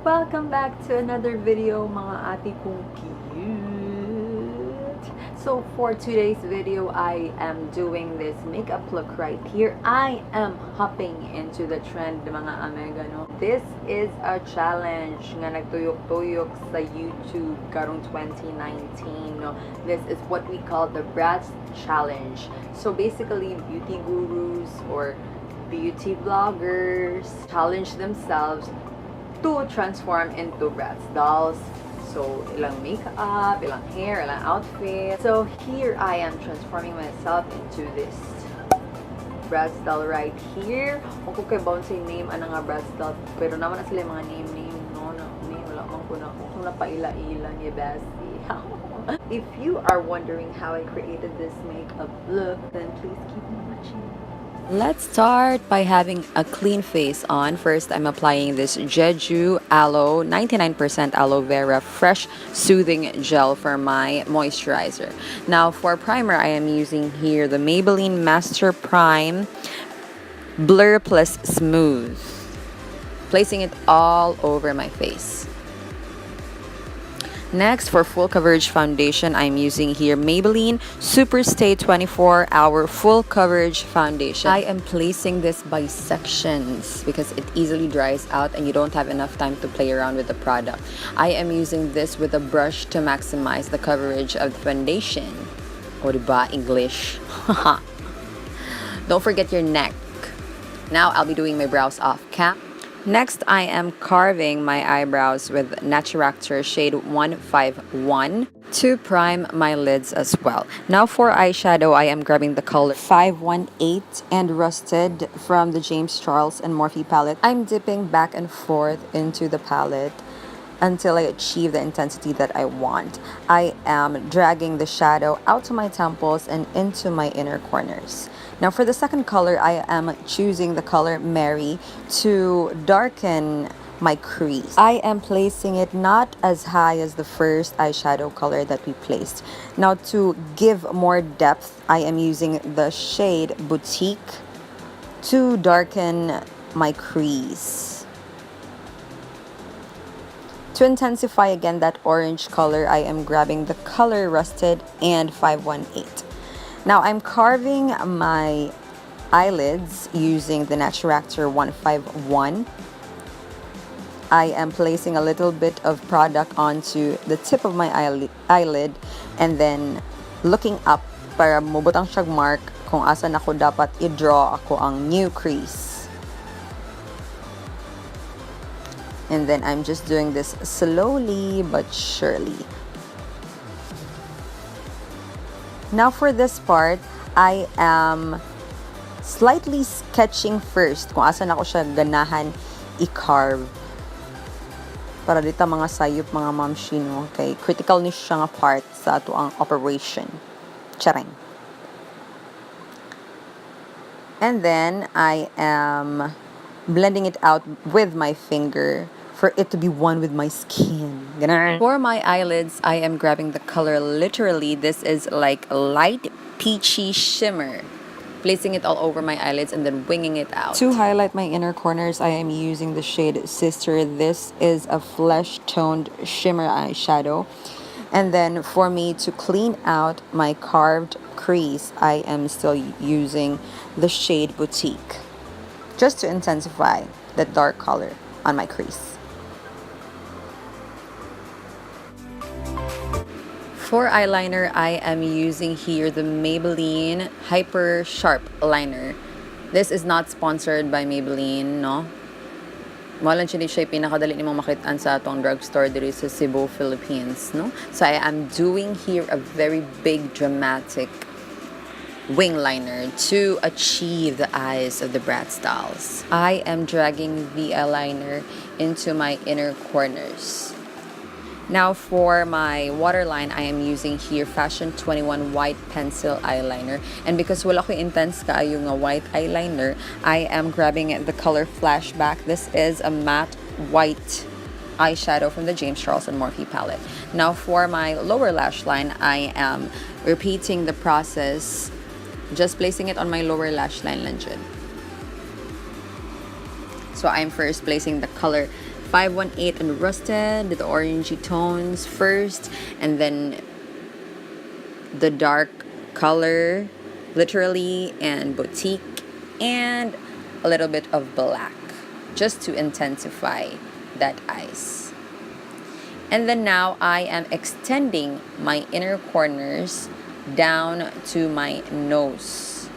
Welcome back to another video, mga ate kong cute. So for today's video, I am doing this makeup look right here. I am hopping into the trend, mga amega, no? This is a challenge nga nagtuyok-tuyok sa YouTube karong 2019, no? This is what we call the BRATZ challenge. So basically, beauty gurus or beauty vloggers challenge themselves to transform into BRATZ dolls. So, ilang makeup, ilang hair, ilang outfit. So, here I am transforming myself into this BRATZ doll right here. Kung kay bounce yung name, ano nga BRATZ doll. Pero naman na sila yung mga name, no? Wala man ko na. Kung napaila-ila niya, bestie. If you are wondering how I created this makeup look, then please keep watching. Let's start by having a clean face on. First, I'm applying this Jeju Aloe 99% Aloe Vera Fresh Soothing Gel for my moisturizer. Now, for primer, I am using here the Maybelline Master Prime Blur Plus Smooth. Placing it all over my face. Next, for full coverage foundation, I'm using here Maybelline Superstay 24-Hour Full Coverage Foundation. I am placing this by sections because it easily dries out and you don't have enough time to play around with the product. I am using this with a brush to maximize the coverage of the foundation. O diba, English? Don't forget your neck. Now, I'll be doing my brows off cam. Next, I am carving my eyebrows with Naturactor shade 151 to prime my lids as well. Now for eyeshadow, I am grabbing the color 518 and Rusted from the JamesCharles and Morphe palette. I'm dipping back and forth into the palette until I achieve the intensity that I want. I am dragging the shadow out to my temples and into my inner corners. Now for the second color, I am choosing the color Mary to darken my crease. I am placing it not as high as the first eyeshadow color that we placed. Now to give more depth, I am using the shade Boutique to darken my crease. To intensify again that orange color, I am grabbing the color Rusted and 518. Now I'm carving my eyelids using the Naturactor 151. I am placing a little bit of product onto the tip of my eyelid and then looking up para mubutang siyang mark kung asan ako dapat i-draw ako ang new crease. And then I'm just doing this slowly but surely. Now for this part, I am slightly sketching first kung asan ako siya ganahan i-carve. Para dito mga sayop, mga mamshi, no? Okay, critical ni siya nga part sa ato ang operation. Charing. And then, I am blending it out with my finger for it to be one with my skin. Ganun. For my eyelids, I am grabbing the color literally. This is like light peachy shimmer. Placing it all over my eyelids and then winging it out. To highlight my inner corners, I am using the shade Sister. This is a flesh-toned shimmer eyeshadow. And then for me to clean out my carved crease, I am still using the shade Boutique. Just to intensify the dark color on my crease. For eyeliner, I am using here the Maybelline Hyper Sharp Liner. This is not sponsored by Maybelline, no? Malan siya pinakadali nimong makitaan sa atong drugstore diri sa Cebu, Philippines, no? So I am doing here a very big dramatic wing liner to achieve the eyes of the BRATZ dolls. I am dragging the eyeliner into my inner corners. Now for my waterline, I am using here Fashion 21 White Pencil Eyeliner. And because wala ko intense kaayo nga white eyeliner, I am grabbing the color Flashback. This is a matte white eyeshadow from the JamesCharles and Morphe palette. Now for my lower lash line, I am repeating the process, just placing it on my lower lash line lang dyan. So I'm first placing the color 518 and Rusted, the orangey tones first, and then the dark color, literally, and boutique, and a little bit of black, just to intensify that eyes. And then now I am extending my inner corners down to my nose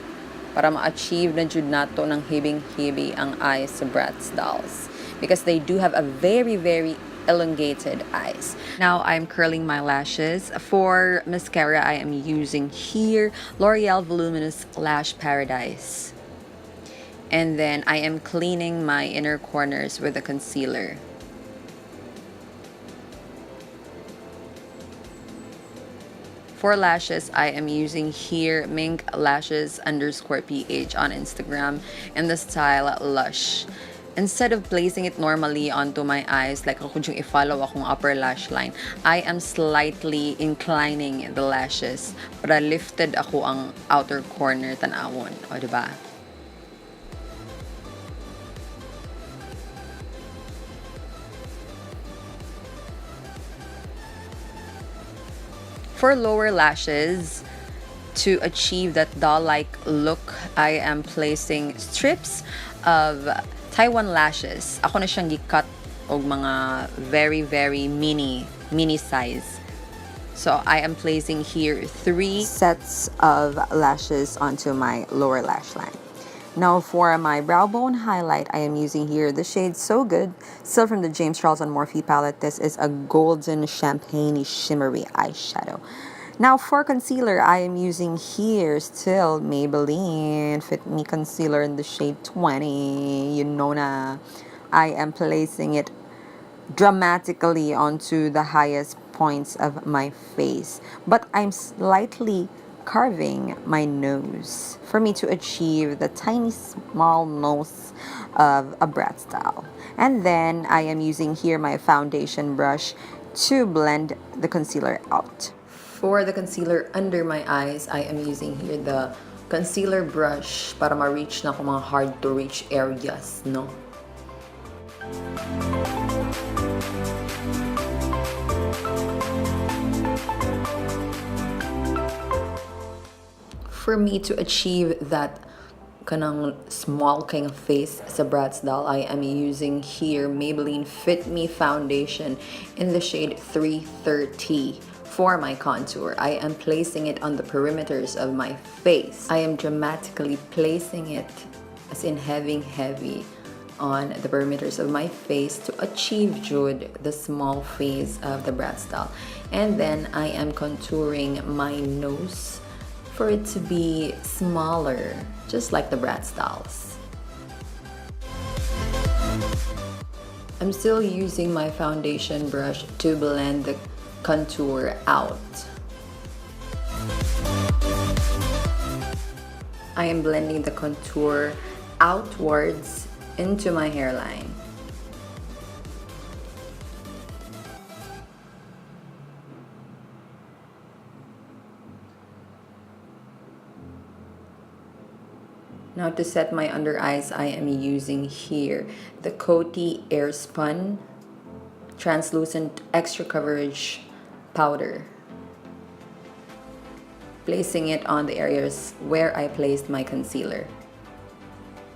para ma-achieve na jud nato ng hibing-hibi ang eyes sa BRATZ dolls, because they do have a very, very elongated eyes. Now I'm curling my lashes. For mascara, I am using here L'Oreal Voluminous Lash Paradise. And then I am cleaning my inner corners with a concealer. For lashes, I am using here Mink Lashes _PH on Instagram in the style Lush. Instead of placing it normally onto my eyes, like ako yung i-follow akong upper lash line, I am slightly inclining the lashes para lifted ako ang outer corner tanawon. O, diba? For lower lashes, to achieve that doll-like look, I am placing strips of Taiwan Lashes. Ako na siyang gikat og mga very, very mini size. So I am placing here 3 sets of lashes onto my lower lash line. Now for my brow bone highlight, I am using here the shade So Good, still from the JamesCharles on Morphe palette. This is a golden champagne shimmery eyeshadow. Now for concealer, I am using here still Maybelline Fit Me Concealer in the shade 20. You know na. I am placing it dramatically onto the highest points of my face, but I'm slightly carving my nose for me to achieve the tiny small nose of a BRATZ style. And then I am using here my foundation brush to blend the concealer out. For the concealer under my eyes, I am using here the concealer brush para ma-reach na ko mga hard to reach areas, no? For me to achieve that kanang small kind of face sa BRATZ doll, I am using here Maybelline Fit Me Foundation in the shade 330 for my contour. I am placing it on the perimeters of my face. I am dramatically placing it, as in heavy on the perimeters of my face to achieve Jude, the small face of the BRATZ doll. And then I am contouring my nose for it to be smaller, just like the BRATZ dolls. I'm still using my foundation brush to blend the contour out. I am blending the contour outwards into my hairline. Now to set my under eyes, I am using here the Coty Airspun Translucent Extra Coverage Powder. Placing it on the areas where I placed my concealer.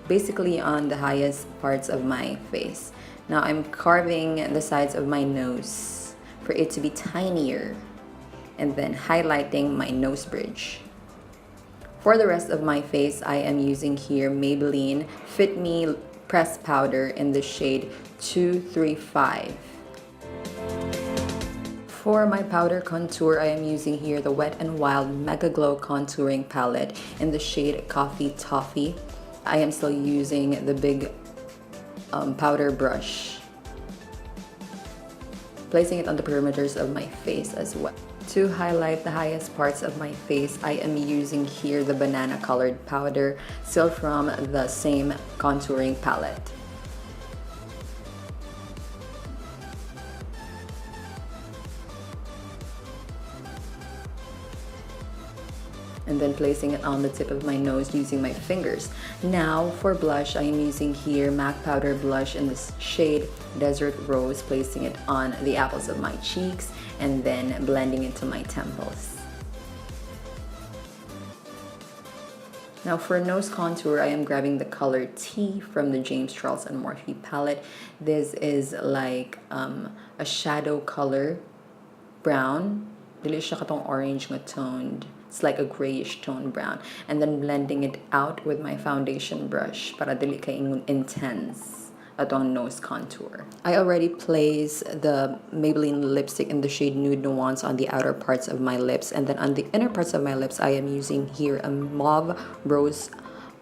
Basically on the highest parts of my face. Now I'm carving the sides of my nose for it to be tinier, and then highlighting my nose bridge. For the rest of my face, I am using here Maybelline Fit Me Pressed Powder in the shade 235. For my powder contour, I am using here the Wet n Wild Megaglo Contouring Palette in the shade Coffee Toffee. I am still using the big powder brush, placing it on the perimeters of my face as well. To highlight the highest parts of my face, I am using here the banana colored powder, still from the same contouring palette. and then placing it on the tip of my nose using my fingers. Now for blush, I am using here MAC Powder Blush in this shade Desert Rose, placing it on the apples of my cheeks and then blending into my temples. Now for nose contour, I am grabbing the color T from the JamesCharles and Morphe palette. This is like a shadow color, brown. Dili siya katong orange nga toned. It's like a grayish tone brown. And then blending it out with my foundation brush para dili kay intense atong nose contour. I already placed the Maybelline lipstick in the shade Nude Nuance on the outer parts of my lips, and then on the inner parts of my lips I am using here a mauve rose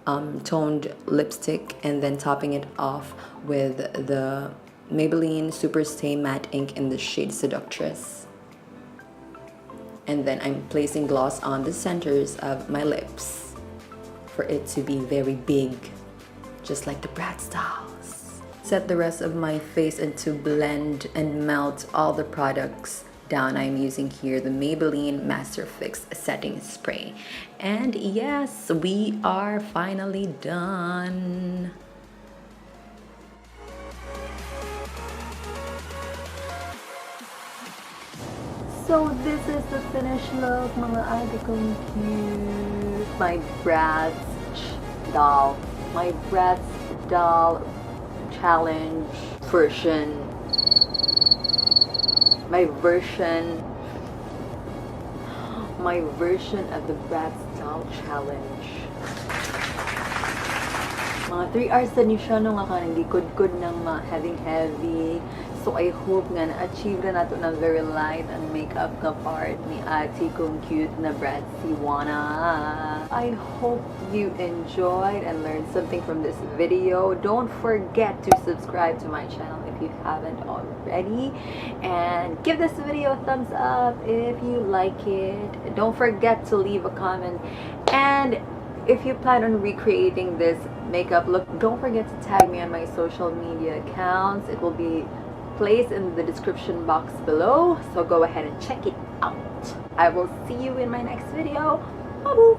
toned lipstick, and then topping it off with the Maybelline Superstay Matte Ink in the shade Seductress. And then I'm placing gloss on the centers of my lips for it to be very big, just like the BRATZ dolls. Set the rest of my face and to blend and melt all the products down. I'm using here the Maybelline Master Fix Setting Spray. And yes, we are finally done. So this is the finished look, mga ate kong cute. My BRATZ doll. My BRATZ doll challenge version. My version of the BRATZ doll challenge. Mga 3 hours na ni siya nung nga nagikod-kod ng mga heavy. So I hope nga na-achieve na nato ng very light and makeup na part ni ate kong cute na Bratziwana. I hope you enjoyed and learned something from this video. Don't forget to subscribe to my channel if you haven't already. And give this video a thumbs up if you like it. Don't forget to leave a comment. And if you plan on recreating this makeup look, don't forget to tag me on my social media accounts. It will be placed in the description box below, so go ahead and check it out. I will see you in my next video. Bye-bye.